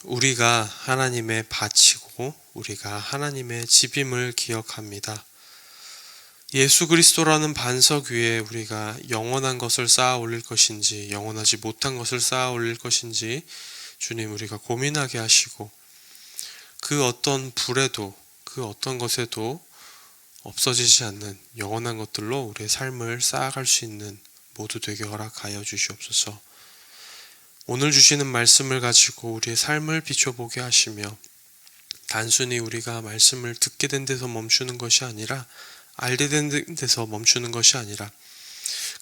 우리가 하나님의 밭이고 우리가 하나님의 집임을 기억합니다. 예수 그리스도라는 반석 위에 우리가 영원한 것을 쌓아 올릴 것인지 영원하지 못한 것을 쌓아 올릴 것인지 주님 우리가 고민하게 하시고 그 어떤 불에도 그 어떤 것에도 없어지지 않는 영원한 것들로 우리의 삶을 쌓아갈 수 있는 모두 되게 허락하여 주시옵소서. 오늘 주시는 말씀을 가지고 우리의 삶을 비춰보게 하시며 단순히 우리가 말씀을 듣게 된 데서 멈추는 것이 아니라 알게 된 데서 멈추는 것이 아니라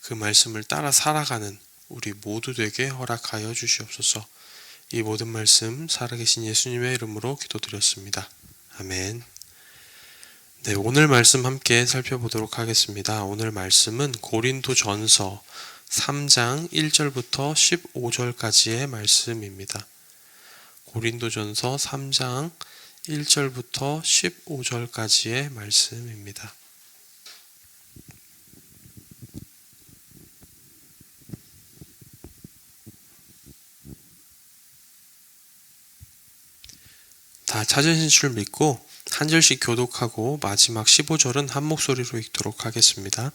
그 말씀을 따라 살아가는 우리 모두 되게 허락하여 주시옵소서. 이 모든 말씀 살아계신 예수님의 이름으로 기도드렸습니다. 아멘. 네, 오늘 말씀 함께 살펴보도록 하겠습니다. 오늘 말씀은 고린도전서 3장 1절부터 15절까지의 말씀입니다. 고린도전서 3장 1절부터 15절까지의 말씀입니다. 다 찾으신 줄 믿고 한 절씩 교독하고 마지막 15절은 한 목소리로 읽도록 하겠습니다.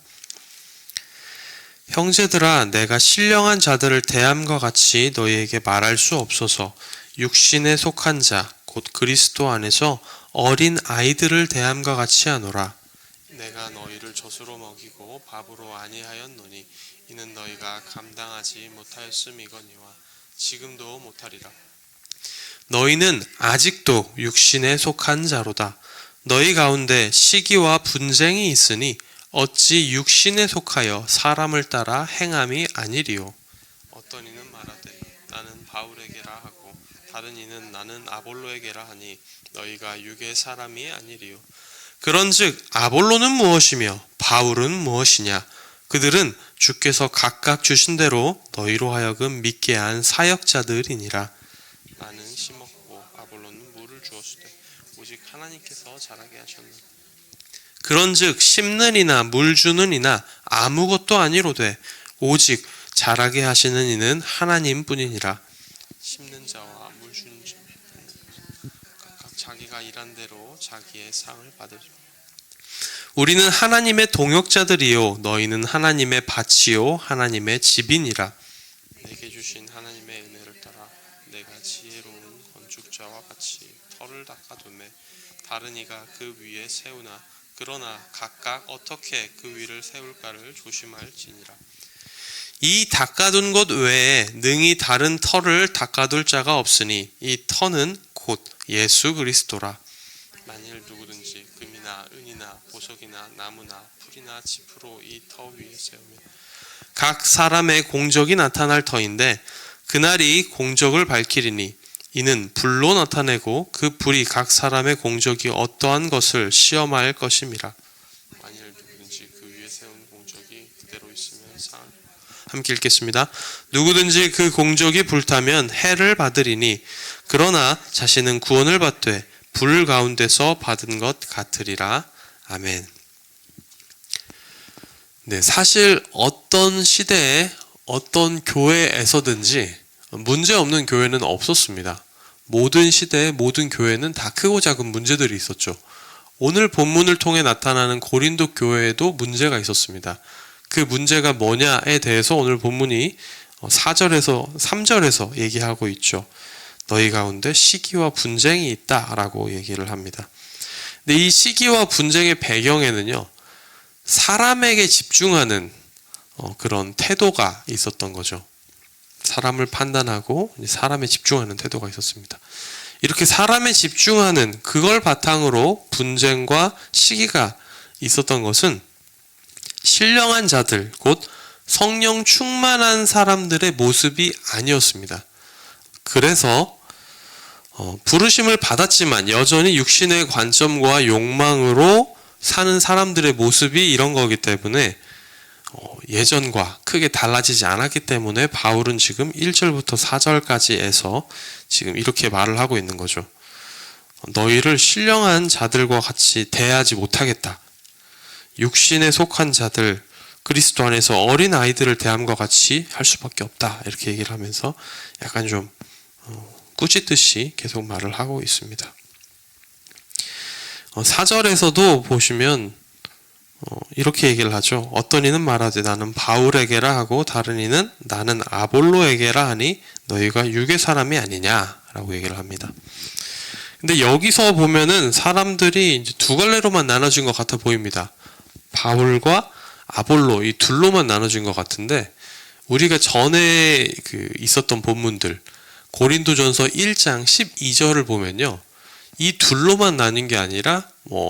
형제들아, 내가 신령한 자들을 대함과 같이 너희에게 말할 수 없어서 육신에 속한 자, 곧 그리스도 안에서 어린 아이들을 대함과 같이 하노라. 내가 너희를 젖으로 먹이고 밥으로 아니하였노니 이는 너희가 감당하지 못하였음이거니와 지금도 못하리라. 너희는 아직도 육신에 속한 자로다. 너희 가운데 시기와 분쟁이 있으니 어찌 육신에 속하여 사람을 따라 행함이 아니리요. 어떤 이는 말하되 나는 바울에게라 하고 다른 이는 나는 아볼로에게라 하니 너희가 육의 사람이 아니리요. 그런즉 아볼로는 무엇이며 바울은 무엇이냐? 그들은 주께서 각각 주신 대로 너희로 하여금 믿게 한 사역자들이니라. 나는 심었고 아볼로는 물을 주었으되 오직 하나님께서 자라게 하셨느니라. 그런즉 심는 이나 물 주는 이나 아무것도 아니로되 오직 자라게 하시는 이는 하나님뿐이니라. 심는 자와 물 주는 자 각각 자기가 일한 대로 자기의 상을 받으리라. 우리는 하나님의 동역자들이요 너희는 하나님의 밭이요 하나님의 집이니라. 내게 주신 하나님의 은혜를 따라 내가 지혜로운 건축자와 같이 터를 닦아두매 다른 이가 그 위에 세우나 그러나 각각 어떻게 그 위를 세울까를 조심할지니라. 이 닦아둔 것 외에 능히 다른 터를 닦아둘 자가 없으니 이 터는 곧 예수 그리스도라. 만일 누구든지 금이나 은이나 보석이나 나무나 풀이나 짚으로 이 터 위에 세우면 각 사람의 공적이 나타날 터인데 그날이 공적을 밝히리니 이는 불로 나타내고 그 불이 각 사람의 공적이 어떠한 것을 시험할 것임이라. 만일 누구든지 그 위에 세운 공적이 그대로 있으면 상을. 함께 읽겠습니다. 누구든지 그 공적이 불타면 해를 받으리니 그러나 자신은 구원을 받되 불 가운데서 받은 것 같으리라. 아멘. 네, 사실 어떤 시대에 어떤 교회에서든지 문제 없는 교회는 없었습니다. 모든 시대에 모든 교회는 다 크고 작은 문제들이 있었죠. 오늘 본문을 통해 나타나는 고린도 교회에도 문제가 있었습니다. 그 문제가 뭐냐에 대해서 오늘 본문이 4절에서 3절에서 얘기하고 있죠. 너희 가운데 시기와 분쟁이 있다라고 얘기를 합니다. 근데 이 시기와 분쟁의 배경에는요, 사람에게 집중하는 그런 태도가 있었던 거죠. 사람을 판단하고 사람에 집중하는 태도가 있었습니다. 이렇게 사람에 집중하는 그걸 바탕으로 분쟁과 시기가 있었던 것은 신령한 자들, 곧 성령 충만한 사람들의 모습이 아니었습니다. 그래서 부르심을 받았지만 여전히 육신의 관점과 욕망으로 사는 사람들의 모습이 이런 거기 때문에 예전과 크게 달라지지 않았기 때문에 바울은 지금 1절부터 4절까지에서 지금 이렇게 말을 하고 있는 거죠. 너희를 신령한 자들과 같이 대하지 못하겠다. 육신에 속한 자들, 그리스도 안에서 어린 아이들을 대함과 같이 할 수밖에 없다. 이렇게 얘기를 하면서 약간 좀 꾸짖듯이 계속 말을 하고 있습니다. 4절에서도 보시면 이렇게 얘기를 하죠. 어떤 이는 말하되 나는 바울에게라 하고 다른 이는 나는 아볼로에게라 하니 너희가 육의 사람이 아니냐라고 얘기를 합니다. 근데 여기서 보면은 사람들이 이제 두 갈래로만 나눠진 것 같아 보입니다. 바울과 아볼로 이 둘로만 나눠진 것 같은데 우리가 전에 있었던 본문들 고린도전서 1장 12절을 보면요. 이 둘로만 나뉜 게 아니라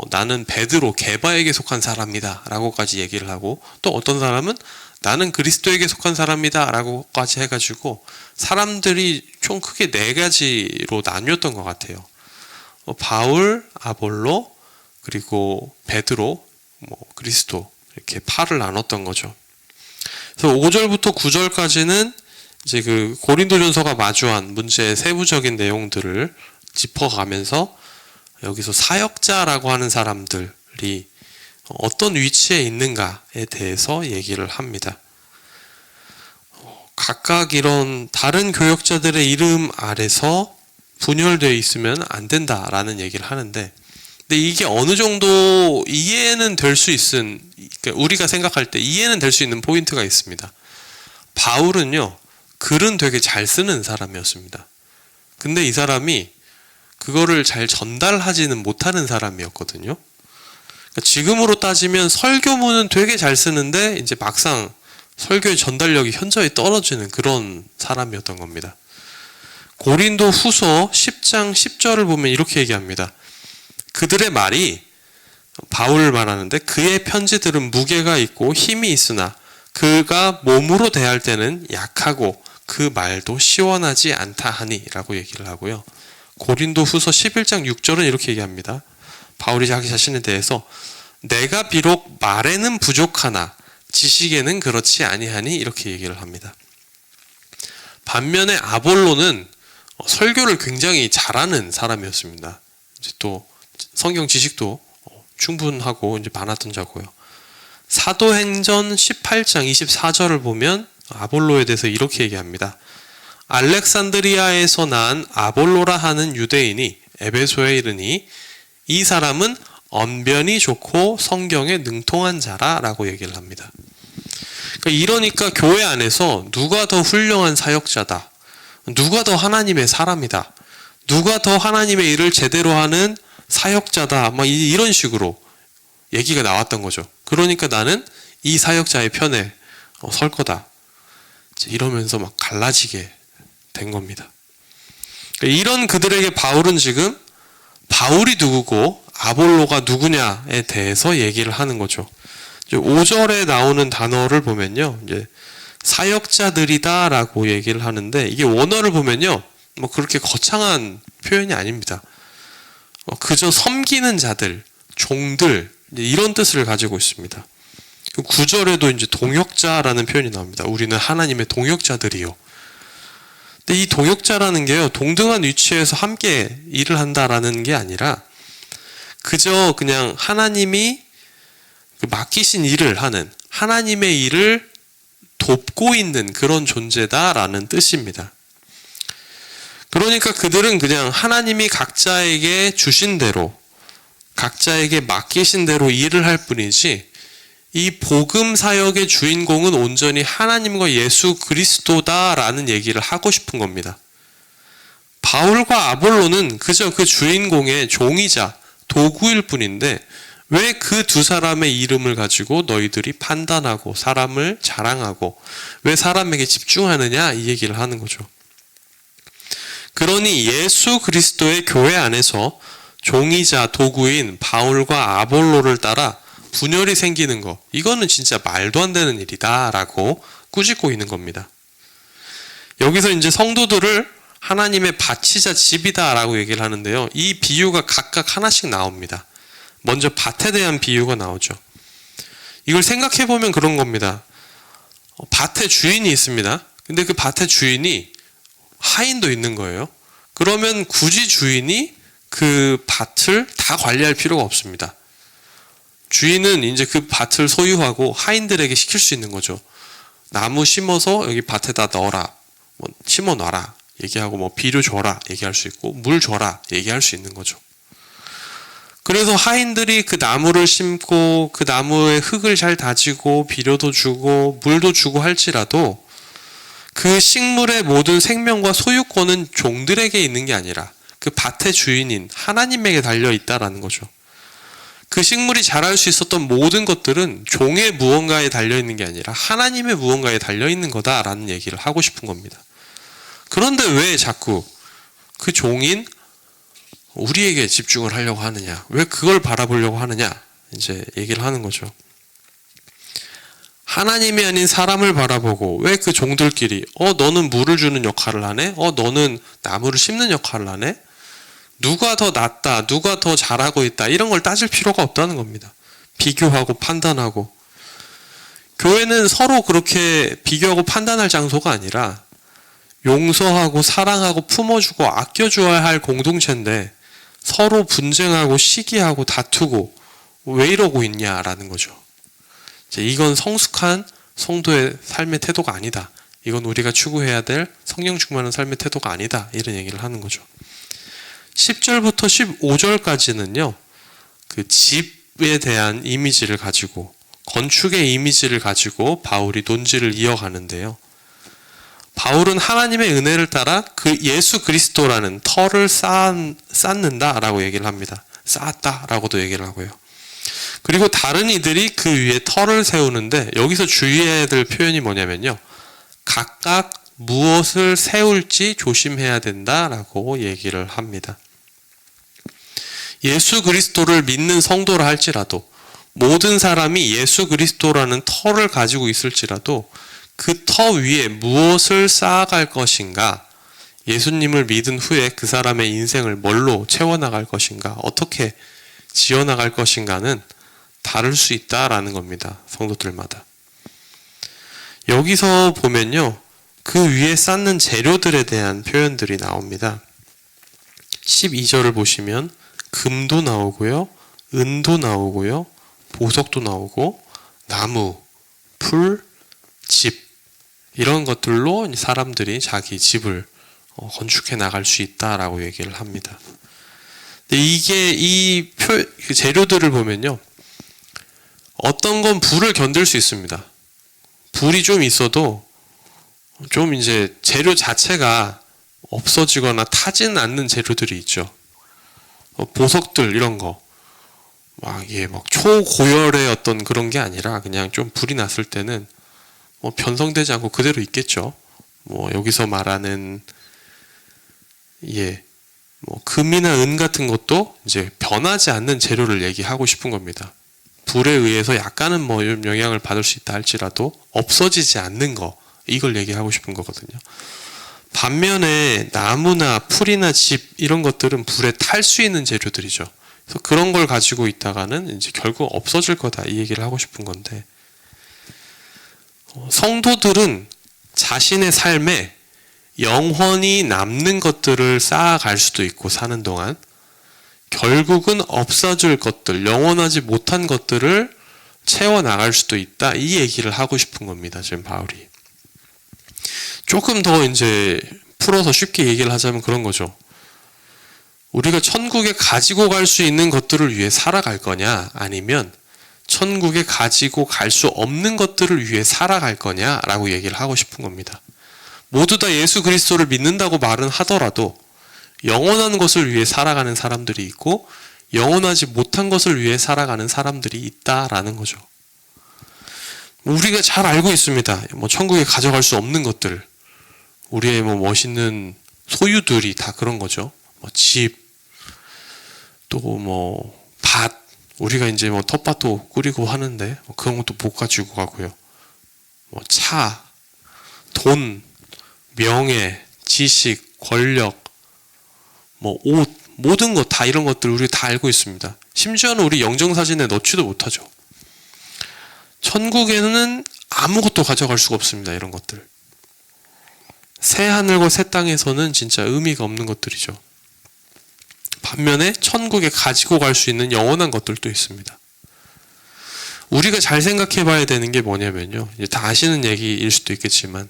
나는 베드로 게바에게 속한 사람이다 라고까지 얘기를 하고 또 어떤 사람은 나는 그리스도에게 속한 사람이다 라고까지 해가지고 사람들이 총 크게 4가지로 나뉘었던 것 같아요. 바울, 아볼로, 그리고 베드로, 그리스도 이렇게 파를 나눴던 거죠. 그래서 5절부터 9절까지는 이제 그 고린도전서가 마주한 문제의 세부적인 내용들을 짚어가면서 여기서 사역자라고 하는 사람들이 어떤 위치에 있는가에 대해서 얘기를 합니다. 각각 이런 다른 교역자들의 이름 아래서 분열되어 있으면 안 된다라는 얘기를 하는데 근데 이게 어느 정도 이해는 될 수 있은 그러니까 우리가 생각할 때 이해는 될 수 있는 포인트가 있습니다. 바울은요 글은 되게 잘 쓰는 사람이었습니다. 근데 이 사람이 그거를 잘 전달하지는 못하는 사람이었거든요. 그러니까 지금으로 따지면 설교문은 되게 잘 쓰는데 이제 막상 설교의 전달력이 현저히 떨어지는 그런 사람이었던 겁니다. 고린도 후서 10장 10절을 보면 이렇게 얘기합니다. 그들의 말이 바울을 말하는데 그의 편지들은 무게가 있고 힘이 있으나 그가 몸으로 대할 때는 약하고 그 말도 시원하지 않다 하니 라고 얘기를 하고요. 고린도 후서 11장 6절은 이렇게 얘기합니다. 바울이 자기 자신에 대해서 내가 비록 말에는 부족하나 지식에는 그렇지 아니하니 이렇게 얘기를 합니다. 반면에 아볼로는 설교를 굉장히 잘하는 사람이었습니다. 이제 또 성경 지식도 충분하고 이제 많았던 자고요. 사도행전 18장 24절을 보면 아볼로에 대해서 이렇게 얘기합니다. 알렉산드리아에서 난 아볼로라 하는 유대인이 에베소에 이르니 이 사람은 언변이 좋고 성경에 능통한 자라 라고 얘기를 합니다. 이러니까 교회 안에서 누가 더 훌륭한 사역자다, 누가 더 하나님의 사람이다, 누가 더 하나님의 일을 제대로 하는 사역자다, 막 이런 식으로 얘기가 나왔던 거죠. 그러니까 나는 이 사역자의 편에 설 거다. 이러면서 막 갈라지게 된 겁니다. 이런 그들에게 바울은 지금 바울이 누구고 아볼로가 누구냐에 대해서 얘기를 하는 거죠. 5절에 나오는 단어를 보면요, 이제 사역자들이다라고 얘기를 하는데 이게 원어를 보면요, 뭐 그렇게 거창한 표현이 아닙니다. 그저 섬기는 자들, 종들 이런 뜻을 가지고 있습니다. 9절에도 이제 동역자라는 표현이 나옵니다. 우리는 하나님의 동역자들이요. 근데 이 동역자라는 게요, 동등한 위치에서 함께 일을 한다라는 게 아니라 그저 그냥 하나님이 맡기신 일을 하는 하나님의 일을 돕고 있는 그런 존재다라는 뜻입니다. 그러니까 그들은 그냥 하나님이 각자에게 주신 대로 각자에게 맡기신 대로 일을 할 뿐이지 이 복음 사역의 주인공은 온전히 하나님과 예수 그리스도다라는 얘기를 하고 싶은 겁니다. 바울과 아볼로는 그저 그 주인공의 종이자 도구일 뿐인데 왜 그 두 사람의 이름을 가지고 너희들이 판단하고 사람을 자랑하고 왜 사람에게 집중하느냐 이 얘기를 하는 거죠. 그러니 예수 그리스도의 교회 안에서 종이자 도구인 바울과 아볼로를 따라 분열이 생기는 거, 이거는 진짜 말도 안 되는 일이다 라고 꾸짖고 있는 겁니다. 여기서 이제 성도들을 하나님의 밭이자 집이다 라고 얘기를 하는데요, 이 비유가 각각 하나씩 나옵니다. 먼저 밭에 대한 비유가 나오죠. 이걸 생각해 보면 그런 겁니다. 밭에 주인이 있습니다. 근데 그 밭의 주인이 하인도 있는 거예요. 그러면 굳이 주인이 그 밭을 다 관리할 필요가 없습니다. 주인은 이제 그 밭을 소유하고 하인들에게 시킬 수 있는 거죠. 나무 심어서 여기 밭에다 넣어라, 심어 놔라, 얘기하고 뭐 비료 줘라 얘기할 수 있고 물 줘라 얘기할 수 있는 거죠. 그래서 하인들이 그 나무를 심고 그 나무에 흙을 잘 다지고 비료도 주고 물도 주고 할지라도 그 식물의 모든 생명과 소유권은 종들에게 있는 게 아니라 그 밭의 주인인 하나님에게 달려 있다라는 거죠. 그 식물이 자랄 수 있었던 모든 것들은 종의 무언가에 달려 있는 게 아니라 하나님의 무언가에 달려 있는 거다라는 얘기를 하고 싶은 겁니다. 그런데 왜 자꾸 그 종인 우리에게 집중을 하려고 하느냐? 왜 그걸 바라보려고 하느냐? 이제 얘기를 하는 거죠. 하나님이 아닌 사람을 바라보고 왜 그 종들끼리 너는 물을 주는 역할을 하네? 너는 나무를 심는 역할을 하네? 누가 더 낫다, 누가 더 잘하고 있다 이런 걸 따질 필요가 없다는 겁니다. 비교하고 판단하고 교회는 서로 그렇게 비교하고 판단할 장소가 아니라 용서하고 사랑하고 품어주고 아껴줘야 할 공동체인데 서로 분쟁하고 시기하고 다투고 왜 이러고 있냐라는 거죠. 이건 성숙한 성도의 삶의 태도가 아니다. 이건 우리가 추구해야 될 성령 충만한 삶의 태도가 아니다. 이런 얘기를 하는 거죠. 10절부터 15절까지는요. 그 집에 대한 이미지를 가지고 건축의 이미지를 가지고 바울이 논지를 이어가는데요. 바울은 하나님의 은혜를 따라 그 예수 그리스도라는 터를 쌓는다라고 얘기를 합니다. 쌓았다라고도 얘기를 하고요. 그리고 다른 이들이 그 위에 터를 세우는데 여기서 주의해야 될 표현이 뭐냐면요. 각각 무엇을 세울지 조심해야 된다라고 얘기를 합니다. 예수 그리스도를 믿는 성도라 할지라도 모든 사람이 예수 그리스도라는 터를 가지고 있을지라도 그 터 위에 무엇을 쌓아갈 것인가, 예수님을 믿은 후에 그 사람의 인생을 뭘로 채워나갈 것인가, 어떻게 지어나갈 것인가는 다를 수 있다라는 겁니다. 성도들마다. 여기서 보면요. 그 위에 쌓는 재료들에 대한 표현들이 나옵니다. 12절을 보시면 금도 나오고요. 은도 나오고요. 보석도 나오고 나무, 풀, 집 이런 것들로 사람들이 자기 집을 건축해 나갈 수 있다라고 얘기를 합니다. 근데 이게 재료들을 보면요. 어떤 건 불을 견딜 수 있습니다. 불이 좀 있어도 좀 이제 재료 자체가 없어지거나 타지는 않는 재료들이 있죠. 보석들 이런 거. 막 초고열의 어떤 그런 게 아니라 그냥 좀 불이 났을 때는 변성되지 않고 그대로 있겠죠. 여기서 말하는 금이나 은 같은 것도 이제 변하지 않는 재료를 얘기하고 싶은 겁니다. 불에 의해서 약간은 영향을 받을 수 있다 할지라도 없어지지 않는 거, 이걸 얘기하고 싶은 거거든요. 반면에 나무나 풀이나 집 이런 것들은 불에 탈 수 있는 재료들이죠. 그래서 그런 걸 가지고 있다가는 이제 결국 없어질 거다 이 얘기를 하고 싶은 건데, 성도들은 자신의 삶에 영원히 남는 것들을 쌓아갈 수도 있고 사는 동안 결국은 없어질 것들, 영원하지 못한 것들을 채워나갈 수도 있다 이 얘기를 하고 싶은 겁니다. 지금 바울이. 조금 더 이제 풀어서 쉽게 얘기를 하자면 그런 거죠. 우리가 천국에 가지고 갈 수 있는 것들을 위해 살아갈 거냐, 아니면 천국에 가지고 갈 수 없는 것들을 위해 살아갈 거냐라고 얘기를 하고 싶은 겁니다. 모두 다 예수 그리스도를 믿는다고 말은 하더라도 영원한 것을 위해 살아가는 사람들이 있고 영원하지 못한 것을 위해 살아가는 사람들이 있다라는 거죠. 우리가 잘 알고 있습니다. 천국에 가져갈 수 없는 것들, 우리의 멋있는 소유들이 다 그런 거죠. 집, 또 밭, 우리가 이제 텃밭도 꾸리고 하는데 그런 것도 못 가지고 가고요. 차, 돈, 명예, 지식, 권력, 옷, 모든 것 다 이런 것들 우리 다 알고 있습니다. 심지어는 우리 영정사진에 넣지도 못하죠. 천국에는 아무것도 가져갈 수가 없습니다. 이런 것들. 새 하늘과 새 땅에서는 진짜 의미가 없는 것들이죠. 반면에 천국에 가지고 갈 수 있는 영원한 것들도 있습니다. 우리가 잘 생각해 봐야 되는 게 뭐냐면요. 다 아시는 얘기일 수도 있겠지만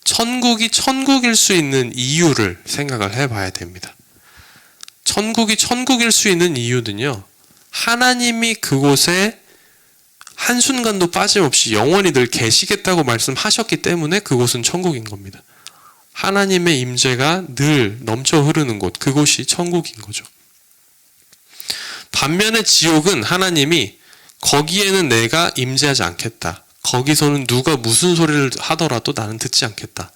천국이 천국일 수 있는 이유를 생각을 해봐야 됩니다. 천국이 천국일 수 있는 이유는요, 하나님이 그곳에 한순간도 빠짐없이 영원히 늘 계시겠다고 말씀하셨기 때문에 그곳은 천국인 겁니다. 하나님의 임재가 늘 넘쳐 흐르는 곳, 그곳이 천국인 거죠. 반면에 지옥은 하나님이 거기에는 내가 임재하지 않겠다. 거기서는 누가 무슨 소리를 하더라도 나는 듣지 않겠다.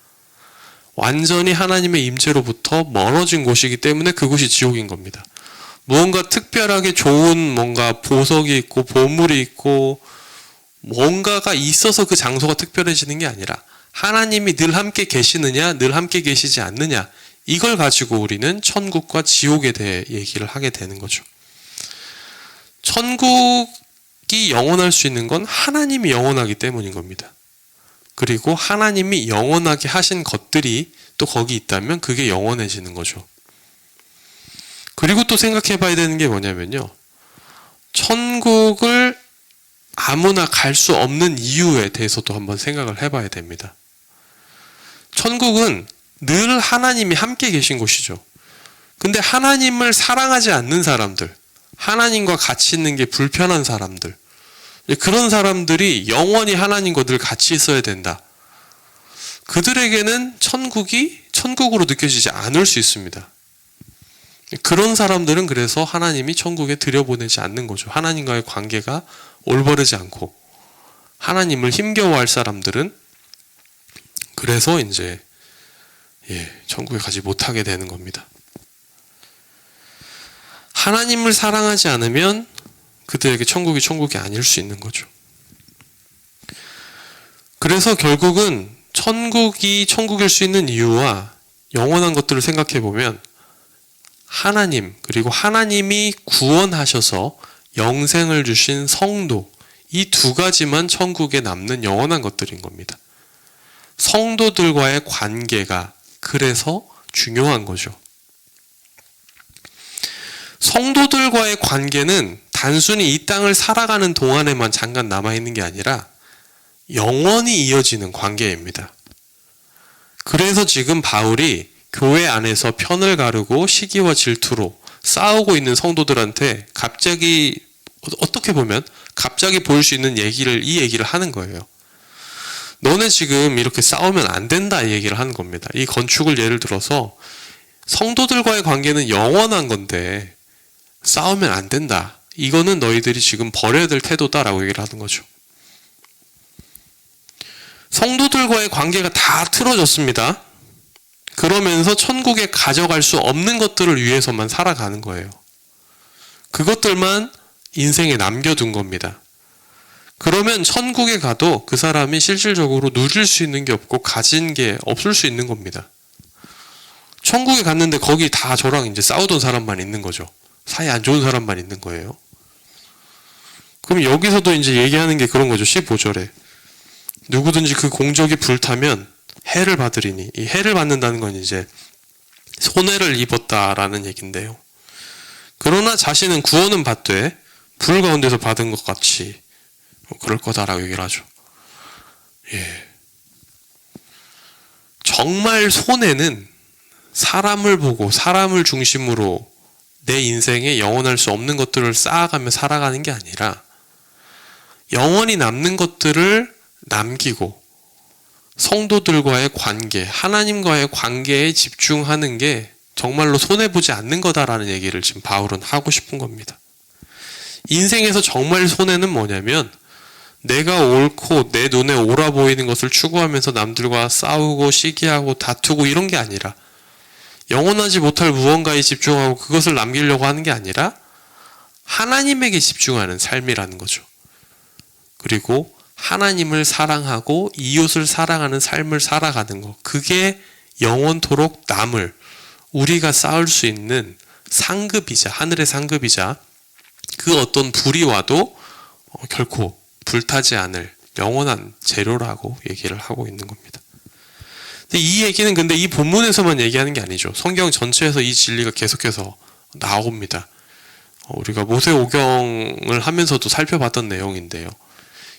완전히 하나님의 임재로부터 멀어진 곳이기 때문에 그곳이 지옥인 겁니다. 무언가 특별하게 좋은 뭔가 보석이 있고 보물이 있고 뭔가가 있어서 그 장소가 특별해지는 게 아니라 하나님이 늘 함께 계시느냐, 늘 함께 계시지 않느냐, 이걸 가지고 우리는 천국과 지옥에 대해 얘기를 하게 되는 거죠. 천국이 영원할 수 있는 건 하나님이 영원하기 때문인 겁니다. 그리고 하나님이 영원하게 하신 것들이 또 거기 있다면 그게 영원해지는 거죠. 그리고 또 생각해 봐야 되는 게 뭐냐면요, 천국을 아무나 갈 수 없는 이유에 대해서도 한번 생각을 해봐야 됩니다. 천국은 늘 하나님이 함께 계신 곳이죠. 근데 하나님을 사랑하지 않는 사람들, 하나님과 같이 있는 게 불편한 사람들, 그런 사람들이 영원히 하나님과 늘 같이 있어야 된다. 그들에게는 천국이 천국으로 느껴지지 않을 수 있습니다. 그런 사람들은 그래서 하나님이 천국에 들여보내지 않는 거죠. 하나님과의 관계가 올바르지 않고 하나님을 힘겨워할 사람들은 그래서 이제 천국에 가지 못하게 되는 겁니다. 하나님을 사랑하지 않으면 그들에게 천국이 아닐 수 있는 거죠. 그래서 결국은 천국이 천국일 수 있는 이유와 영원한 것들을 생각해 보면 하나님, 그리고 하나님이 구원하셔서 영생을 주신 성도, 이 두 가지만 천국에 남는 영원한 것들인 겁니다. 성도들과의 관계가 그래서 중요한 거죠. 성도들과의 관계는 단순히 이 땅을 살아가는 동안에만 잠깐 남아있는 게 아니라 영원히 이어지는 관계입니다. 그래서 지금 바울이 교회 안에서 편을 가르고 시기와 질투로 싸우고 있는 성도들한테 갑자기, 어떻게 보면 갑자기 보일 수 있는 이 얘기를 하는 거예요. 너네 지금 이렇게 싸우면 안 된다, 이 얘기를 하는 겁니다. 이 건축을 예를 들어서 성도들과의 관계는 영원한 건데 싸우면 안 된다. 이거는 너희들이 지금 버려야 될 태도다라고 얘기를 하는 거죠. 성도들과의 관계가 다 틀어졌습니다. 그러면서 천국에 가져갈 수 없는 것들을 위해서만 살아가는 거예요. 그것들만 인생에 남겨둔 겁니다. 그러면 천국에 가도 그 사람이 실질적으로 누릴 수 있는 게 없고 가진 게 없을 수 있는 겁니다. 천국에 갔는데 거기 다 저랑 이제 싸우던 사람만 있는 거죠. 사이 안 좋은 사람만 있는 거예요. 그럼 여기서도 이제 얘기하는 게 그런 거죠. 15절에. 누구든지 그 공적이 불타면 해를 받으리니, 이 해를 받는다는 건 이제 손해를 입었다라는 얘기인데요. 그러나 자신은 구원은 받되 불 가운데서 받은 것 같이 그럴 거다라고 얘기를 하죠. 정말 손해는 사람을 보고 사람을 중심으로 내 인생에 영원할 수 없는 것들을 쌓아가며 살아가는 게 아니라 영원히 남는 것들을 남기고 성도들과의 관계, 하나님과의 관계에 집중하는 게 정말로 손해보지 않는 거다라는 얘기를 지금 바울은 하고 싶은 겁니다. 인생에서 정말 손해는 뭐냐면 내가 옳고 내 눈에 옳아 보이는 것을 추구하면서 남들과 싸우고 시기하고 다투고 이런 게 아니라 영원하지 못할 무언가에 집중하고 그것을 남기려고 하는 게 아니라 하나님에게 집중하는 삶이라는 거죠. 그리고 하나님을 사랑하고 이웃을 사랑하는 삶을 살아가는 것, 그게 영원토록 남을 우리가 쌓을 수 있는 상급이자, 하늘의 상급이자 그 어떤 불이 와도 결코 불타지 않을 영원한 재료라고 얘기를 하고 있는 겁니다. 근데 이 얘기는 근데 이 본문에서만 얘기하는 게 아니죠. 성경 전체에서 이 진리가 계속해서 나옵니다. 우리가 모세오경을 하면서도 살펴봤던 내용인데요.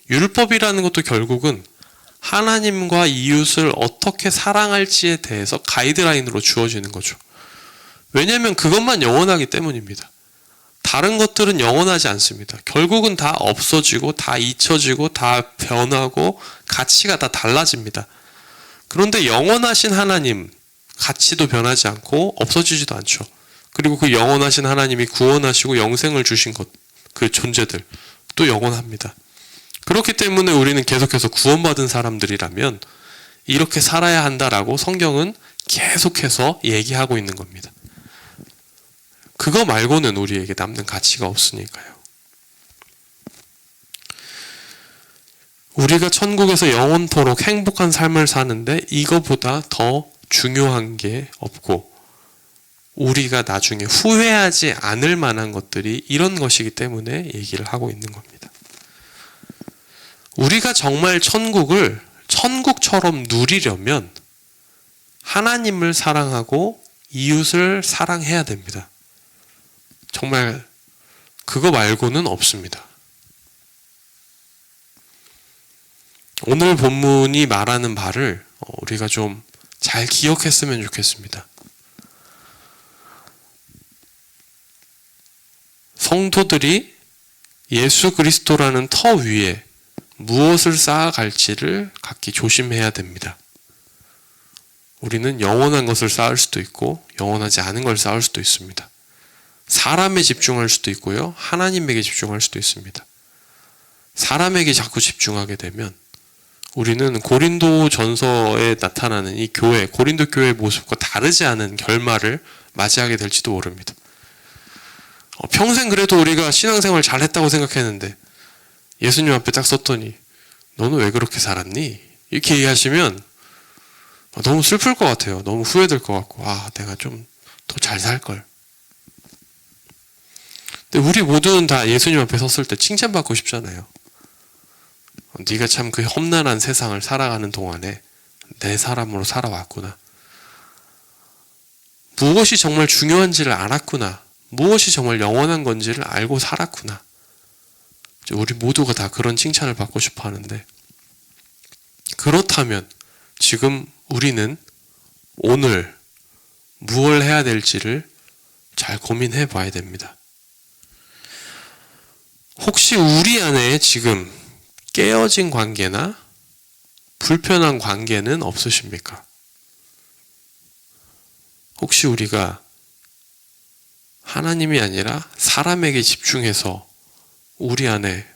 율법이라는 것도 결국은 하나님과 이웃을 어떻게 사랑할지에 대해서 가이드라인으로 주어지는 거죠. 왜냐하면 그것만 영원하기 때문입니다. 다른 것들은 영원하지 않습니다. 결국은 다 없어지고 다 잊혀지고 다 변하고 가치가 다 달라집니다. 그런데 영원하신 하나님, 가치도 변하지 않고 없어지지도 않죠. 그리고 그 영원하신 하나님이 구원하시고 영생을 주신 것, 그 존재들 또 영원합니다. 그렇기 때문에 우리는 계속해서 구원받은 사람들이라면 이렇게 살아야 한다라고 성경은 계속해서 얘기하고 있는 겁니다. 그거 말고는 우리에게 남는 가치가 없으니까요. 우리가 천국에서 영원토록 행복한 삶을 사는데 이거보다 더 중요한 게 없고 우리가 나중에 후회하지 않을 만한 것들이 이런 것이기 때문에 얘기를 하고 있는 겁니다. 우리가 정말 천국을 천국처럼 누리려면 하나님을 사랑하고 이웃을 사랑해야 됩니다. 정말 그거 말고는 없습니다. 오늘 본문이 말하는 바를 우리가 좀 잘 기억했으면 좋겠습니다. 성도들이 예수 그리스도라는 터 위에 무엇을 쌓아갈지를 각기 조심해야 됩니다. 우리는 영원한 것을 쌓을 수도 있고 영원하지 않은 걸 쌓을 수도 있습니다. 사람에 집중할 수도 있고요. 하나님에게 집중할 수도 있습니다. 사람에게 자꾸 집중하게 되면 우리는 고린도 전서에 나타나는 이 교회, 고린도 교회의 모습과 다르지 않은 결말을 맞이하게 될지도 모릅니다. 평생 그래도 우리가 신앙생활 잘했다고 생각했는데 예수님 앞에 딱 섰더니 너는 왜 그렇게 살았니? 이렇게 얘기하시면 너무 슬플 것 같아요. 너무 후회될 것 같고 내가 좀 더 잘 살걸. 근데 우리 모두는 다 예수님 앞에 섰을 때 칭찬받고 싶잖아요. 네가 참 그 험난한 세상을 살아가는 동안에 내 사람으로 살아왔구나. 무엇이 정말 중요한지를 알았구나. 무엇이 정말 영원한 건지를 알고 살았구나. 우리 모두가 다 그런 칭찬을 받고 싶어 하는데 그렇다면 지금 우리는 오늘 무엇을 해야 될지를 잘 고민해 봐야 됩니다. 혹시 우리 안에 지금 깨어진 관계나 불편한 관계는 없으십니까? 혹시 우리가 하나님이 아니라 사람에게 집중해서 우리 안에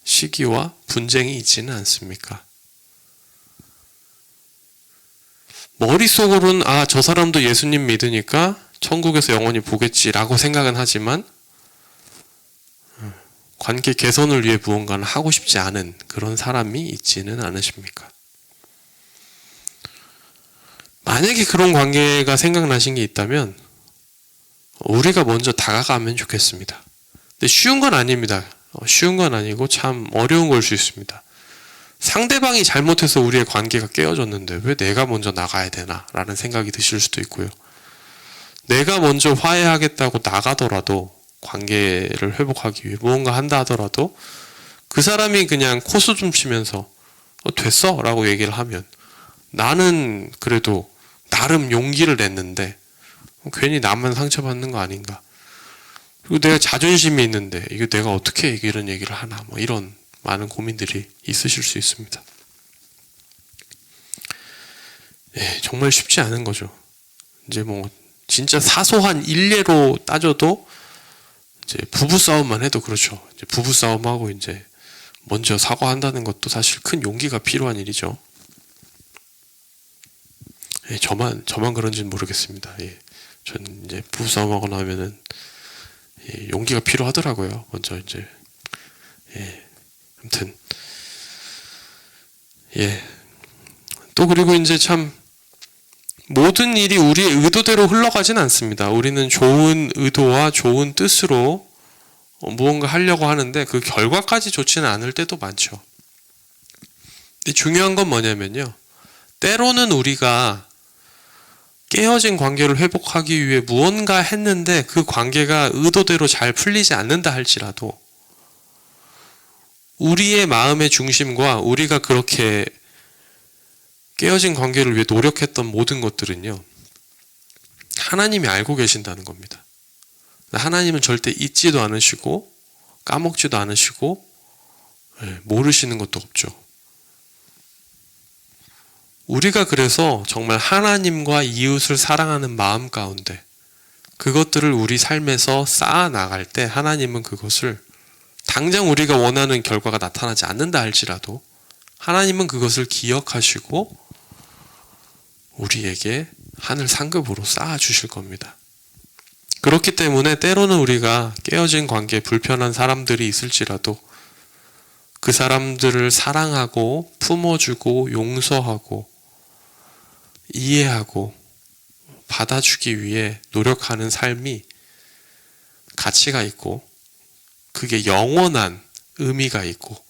시기와 분쟁이 있지는 않습니까? 머릿속으로는 저 사람도 예수님 믿으니까 천국에서 영원히 보겠지라고 생각은 하지만 관계 개선을 위해 무언가를 하고 싶지 않은 그런 사람이 있지는 않으십니까? 만약에 그런 관계가 생각나신 게 있다면 우리가 먼저 다가가면 좋겠습니다. 근데 쉬운 건 아닙니다. 쉬운 건 아니고 참 어려운 걸 수 있습니다. 상대방이 잘못해서 우리의 관계가 깨어졌는데 왜 내가 먼저 나가야 되나? 라는 생각이 드실 수도 있고요. 내가 먼저 화해하겠다고 나가더라도 관계를 회복하기 위해 무언가 한다 하더라도 그 사람이 그냥 코수좀 치면서 됐어 라고 얘기를 하면 나는 그래도 나름 용기를 냈는데 괜히 나만 상처받는 거 아닌가. 그리고 내가 자존심이 있는데 이거 내가 어떻게 이런 얘기를 하나 이런 많은 고민들이 있으실 수 있습니다. 정말 쉽지 않은 거죠. 이제 진짜 사소한 일례로 따져도 이제 부부싸움만 해도 그렇죠. 이제 부부싸움하고 이제 먼저 사과한다는 것도 사실 큰 용기가 필요한 일이죠. 저만 그런지는 모르겠습니다. 전 이제 부부싸움하고 나면은 용기가 필요하더라고요. 먼저 이제 아무튼 또 그리고 이제 참 모든 일이 우리의 의도대로 흘러가진 않습니다. 우리는 좋은 의도와 좋은 뜻으로 무언가 하려고 하는데 그 결과까지 좋지는 않을 때도 많죠. 근데 중요한 건 뭐냐면요. 때로는 우리가 깨어진 관계를 회복하기 위해 무언가 했는데 그 관계가 의도대로 잘 풀리지 않는다 할지라도 우리의 마음의 중심과 우리가 그렇게 깨어진 관계를 위해 노력했던 모든 것들은요, 하나님이 알고 계신다는 겁니다. 하나님은 절대 잊지도 않으시고 까먹지도 않으시고 모르시는 것도 없죠. 우리가 그래서 정말 하나님과 이웃을 사랑하는 마음 가운데 그것들을 우리 삶에서 쌓아 나갈 때 하나님은 그것을 당장 우리가 원하는 결과가 나타나지 않는다 할지라도 하나님은 그것을 기억하시고 우리에게 하늘 상급으로 쌓아 주실 겁니다. 그렇기 때문에 때로는 우리가 깨어진 관계에 불편한 사람들이 있을지라도 그 사람들을 사랑하고 품어주고 용서하고 이해하고 받아주기 위해 노력하는 삶이 가치가 있고 그게 영원한 의미가 있고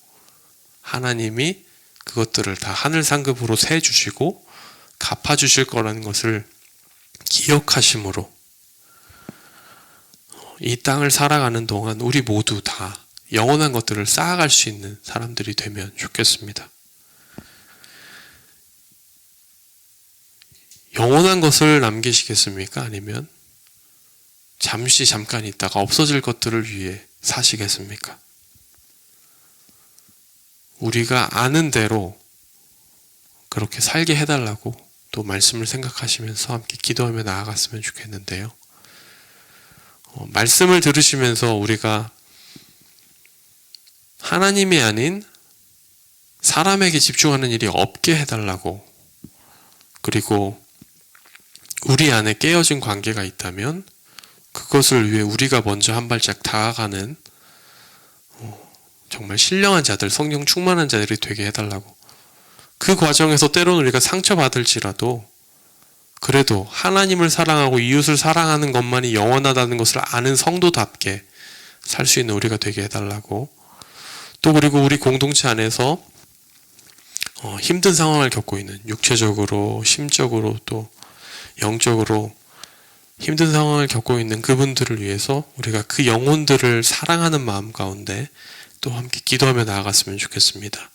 하나님이 그것들을 다 하늘 상급으로 세주시고 갚아주실 거라는 것을 기억하심으로 이 땅을 살아가는 동안 우리 모두 다 영원한 것들을 쌓아갈 수 있는 사람들이 되면 좋겠습니다. 영원한 것을 남기시겠습니까? 아니면 잠깐 있다가 없어질 것들을 위해 사시겠습니까? 우리가 아는 대로 그렇게 살게 해달라고 또 말씀을 생각하시면서 함께 기도하며 나아갔으면 좋겠는데요. 말씀을 들으시면서 우리가 하나님이 아닌 사람에게 집중하는 일이 없게 해달라고, 그리고 우리 안에 깨어진 관계가 있다면 그것을 위해 우리가 먼저 한 발짝 다가가는 정말 신령한 자들, 성령 충만한 자들이 되게 해달라고. 그 과정에서 때로는 우리가 상처받을지라도 그래도 하나님을 사랑하고 이웃을 사랑하는 것만이 영원하다는 것을 아는 성도답게 살 수 있는 우리가 되게 해달라고. 또 그리고 우리 공동체 안에서 힘든 상황을 겪고 있는, 육체적으로, 심적으로 또 영적으로 힘든 상황을 겪고 있는 그분들을 위해서 우리가 그 영혼들을 사랑하는 마음 가운데 또 함께 기도하며 나아갔으면 좋겠습니다.